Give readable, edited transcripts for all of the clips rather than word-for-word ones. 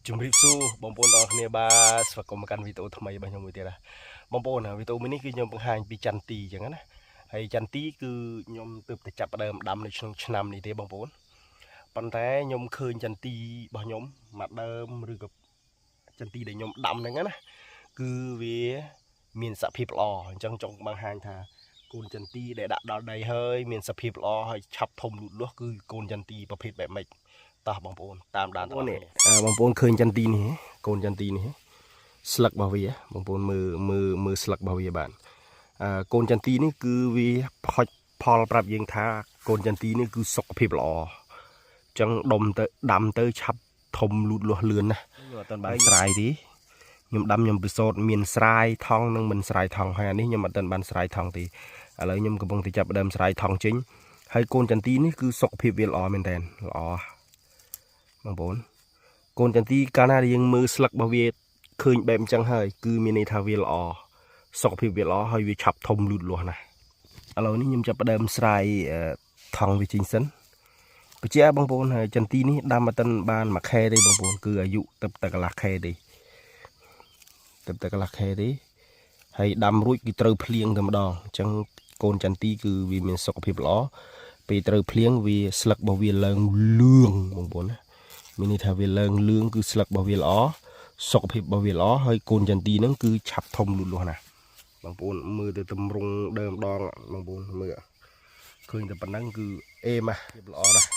ជំរាបសួរបងប្អូនទាំងអស់គ្នាស្វាគមន៍មកកាន់វីដេអូថ្មីរបស់ខ្ញុំមួយទៀតបងប្អូនវីដេអូនេះគឺខ្ញុំបង្ហាញពីចន្ទទីអញ្ចឹងណាហើយចន្ទទីគឺខ្ញុំទើបតែចាប់ផ្ដើមដាំនៅក្នុងឆ្នាំនេះទេបងប្អូនប៉ុន្តែខ្ញុំឃើញចន្ទទីរបស់ខ្ញុំមកដើមឬក៏ចន្ទទីដែលខ្ញុំដាំហ្នឹងណាគឺវាមានសភាពល្អអញ្ចឹងចង់បង្ហាញថាកូនចន្ទទីដែលដាក់ដល់ដីហើយមានសភាពល្អហើយឆាប់ធំលូតលាស់គឺកូនចន្ទទីប្រភេទបែបម៉េចតោះបងប្អូនតាមដានបងប្អូនឃើញចន្ទទីនេះកូនចន្ទទីនេះស្លឹករបស់វាបងប្អូនមើលស្លឹករបស់វាបាទកូនចន្ទទីនេះគឺវាផុចផលប្រាប់យើងថាកូនចន្ទទីនេះគឺសុខភាពល្អអញ្ចឹងដាំទៅឆាប់ធំលូតលាស់លឿនណាខ្ញុំអត់ទាន់បានស្រាយទេខ្ញុំដាំខ្ញុំពិសោធន៍មានស្រាយថងនិងមិនស្រាយថងហើយអានេះខ្ញុំអត់ទាន់បានស្រាយថងទេឥឡូវខ្ញុំកំពុងតែចាប់ដើមស្រាយថងចេញហើយកូនចន្ទទីនេះគឺសុខភាពវាល្អមែនតើល្អបងប្អូនកូនចន្ទទីកាលណាយើងមើលស្លឹករបស់វាឃើញបែបអញ្ចឹងហើយគឺមានន័យថាវាល្អសុខភាពវាល្អហើយវាឆាប់ធំលូតលាស់ណាឥឡូវនេះខ្ញុំចាប់ផ្ដើមស្រាយថងវាចេញសិនបញ្ជាក់បងប្អូនហើយចន្ទទីនេះដាំមកតិនបានមួយខែទេបងប្អូនគឺអាយុទៅតែកន្លះខែទេហើយដាំរួចគឺត្រូវភ្លៀងតែម្ដងអញ្ចឹងកូនចន្ទទីគឺវាមានសុខភាពល្អពេលត្រូវភ្លៀងវាស្លឹករបស់វាឡើងលឿងបងប្អូនណាមានន័យថាវាឡើងលឿងគឺស្លឹករបស់វាល្អសុខភាពរបស់វាល្អហើយកូនចន្ទទីហ្នឹងគឺឆាប់ធំលូតលាស់ណាបងប្អូនមើលទៅតម្រង់ដើមដងបងប្អូនមើលឃើញតែប៉ុណ្ណឹងគឺអេម៉ាភាពល្អណាស់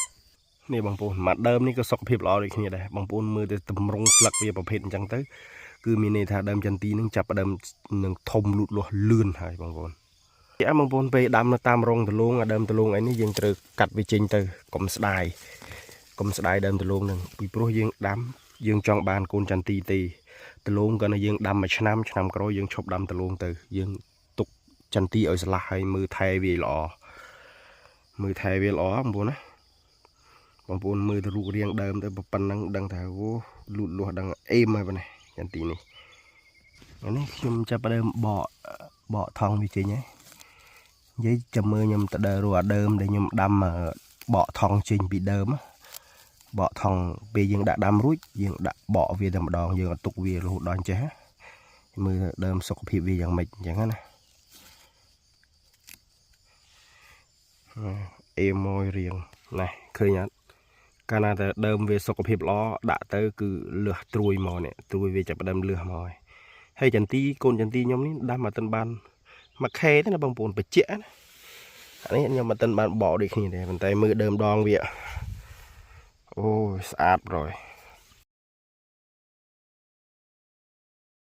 នេះបងប្អូនមួយដើមនេះក៏សុខភាពល្អដូចគ្នាដែរបងប្អូនមើលទៅតម្រង់ស្លឹកវាប្រភេទអញ្ចឹងទៅគឺមានន័យថាដើមចន្ទទីហ្នឹងចាប់ដើមនឹងធំលូតលាស់លឿនហើយបងប្អូនបងប្អូនពេលដាំនៅតាមរងដលងដើមដលងអីនេះយើងត្រូវកាត់វាចេញទៅកុំស្ដាយដើមដលងហ្នឹងពីព្រោះយើងដាំយើងចង់បានកូនចន្ទទីទេដលងក៏នៅយើងដាំមួយឆ្នាំក្រោយយើងឈប់ដាំដលងទៅយើងទុកចន្ទទីឲ្យស្លាស់ហើយមើលថែវាល្អបងប្អូនណាបងប្អូនមើលទៅរូបរាងដើមទៅប៉ុណ្ណឹងដឹងថាអូលូតលាស់ដឹងអេមហើយបងណាចន្ទទីនេះនេះខ្ញុំចាប់ផ្ដើមបកថងវាចេញហើយនិយាយចាំមើលខ្ញុំទៅដើររកអាដើមដែលខ្ញុំដាំបកថងចេញពីដើមបកថងពេលយើងដាក់ដាំរួចយើងដាក់បកវាតែម្ដងយើងអត់ទុកវារហូតដល់ចេះមើលដើមសុខភាពវាយ៉ាងម៉េចអញ្ចឹងណាអេម៉យរៀងណាឃើញអត់កាលណាតែដើមវាសុខភាពល្អដាក់ទៅគឺលឺសត្រួយមកនេះត្រួយវាចាប់ដើមលឺសមកហើយកូនចន្ទទីខ្ញុំនេះដាំមកតិនបានមួយខែទេណាបងប្អូនបច្ចៈណាអានេះខ្ញុំមកតិនបានបកដូចគ្នាដែរប៉ុន្តែមើលដើមដងវាអូស្អាតrồi